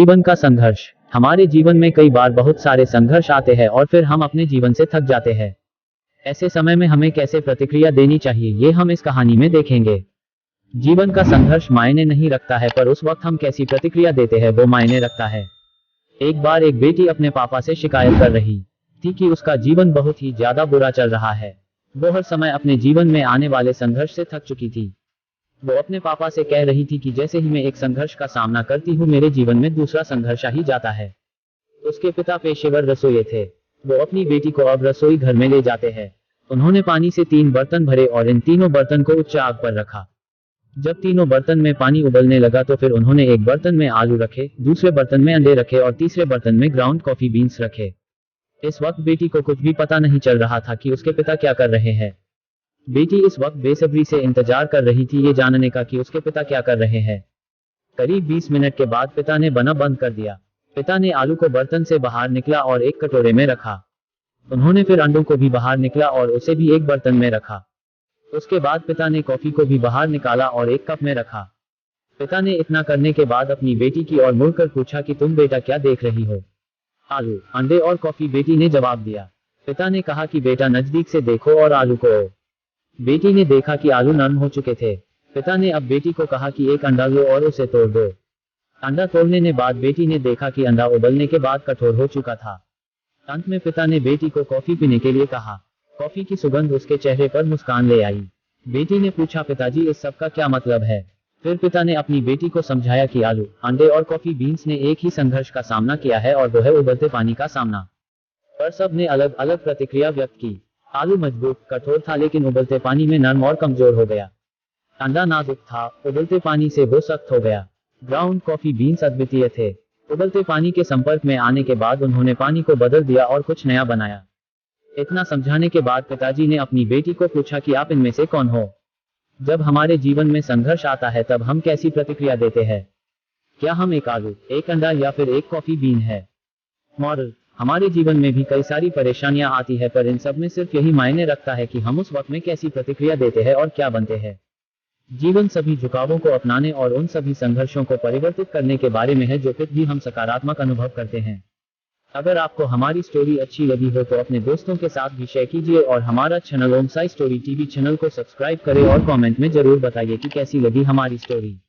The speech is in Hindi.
जीवन का संघर्ष। हमारे जीवन में कई बार बहुत सारे संघर्ष आते हैं और फिर हम अपने जीवन से थक जाते हैं। ऐसे समय में हमें कैसे प्रतिक्रिया देनी चाहिए, ये हम इस कहानी में देखेंगे। जीवन का संघर्ष मायने नहीं रखता है, पर उस वक्त हम कैसी प्रतिक्रिया देते हैं वो मायने रखता है। एक बार एक बेटी अपने पापा से शिकायत कर रही थी कि उसका जीवन बहुत ही ज्यादा बुरा चल रहा है। वो हर समय अपने जीवन में आने वाले संघर्ष से थक चुकी थी। वो अपने पापा से कह रही थी कि जैसे ही मैं एक संघर्ष का सामना करती हूँ, मेरे जीवन में दूसरा संघर्ष आ ही जाता है। उसके पिता पेशेवर रसोइये थे। वो अपनी बेटी को अब रसोई घर में ले जाते हैं। उन्होंने पानी से 3 बर्तन भरे और इन तीनों बर्तन को उच्च आग पर रखा। जब तीनों बर्तन में पानी उबलने लगा तो फिर उन्होंने एक बर्तन में आलू रखे, दूसरे बर्तन में अंडे रखे और तीसरे बर्तन में ग्राउंड कॉफी बीन्स रखे। इस वक्त बेटी को कुछ भी पता नहीं चल रहा था कि उसके पिता क्या कर रहे हैं। बेटी इस वक्त बेसब्री से इंतजार कर रही थी ये जानने का कि उसके पिता क्या कर रहे हैं। करीब 20 मिनट के बाद पिता ने बना बंद कर दिया। पिता ने आलू को बर्तन से बाहर निकला और एक कटोरे में रखा। उन्होंने फिर अंडों को भी बाहर निकला और उसे भी एक बर्तन में रखा। उसके बाद पिता ने कॉफी को भी बाहर निकाला और एक कप में रखा। पिता ने इतना करने के बाद अपनी बेटी की ओर मुड़कर पूछा कि तुम बेटा क्या देख रही हो? आलू, अंडे और कॉफी, बेटी ने जवाब दिया। पिता ने कहा कि बेटा नजदीक से देखो और आलू को। बेटी ने देखा कि आलू नरम हो चुके थे। पिता ने अब बेटी को कहा कि एक अंडा लो और उसे तोड़ दो। अंडा तोड़ने के बाद बेटी ने देखा कि अंडा उबलने के बाद कठोर हो चुका था। अंत में पिता ने बेटी को कॉफी पीने के लिए कहा। कॉफी की सुगंध उसके चेहरे पर मुस्कान ले आई। बेटी ने पूछा, पिताजी इस सब का क्या मतलब है? फिर पिता ने अपनी बेटी को समझाया कि आलू, अंडे और कॉफी बीन्स ने एक ही संघर्ष का सामना किया है और वो है उबलते पानी का सामना। पर सब ने अलग अलग प्रतिक्रिया व्यक्त की। आलू मजबूत कठोर था लेकिन उबलते पानी में नरम और कमजोर हो गया। अंडा नाजुक था, उबलते पानी से वो सख्त हो गया। ग्राउंड कॉफी बीन्स अद्वितीय थे। उबलते पानी के संपर्क में आने के बाद उन्होंने पानी को बदल दिया और कुछ नया बनाया। इतना समझाने के बाद पिताजी ने अपनी बेटी को पूछा कि आप इनमें से कौन हो? जब हमारे जीवन में संघर्ष आता है तब हम कैसी प्रतिक्रिया देते हैं? क्या हम एक आलू, एक अंडा या फिर एक कॉफी बीन है? मॉरल, हमारे जीवन में भी कई सारी परेशानियां आती है, पर इन सब में सिर्फ यही मायने रखता है कि हम उस वक्त में कैसी प्रतिक्रिया देते हैं और क्या बनते हैं। जीवन सभी झुकावों को अपनाने और उन सभी संघर्षों को परिवर्तित करने के बारे में है जो फिर भी हम सकारात्मक अनुभव करते हैं। अगर आपको हमारी स्टोरी अच्छी लगी हो तो अपने दोस्तों के साथ भी शेयर कीजिए और हमारा चैनल ओम साई स्टोरी टीवी चैनल को सब्सक्राइब करें और कमेंट में जरूर बताइए कि कैसी लगी हमारी स्टोरी।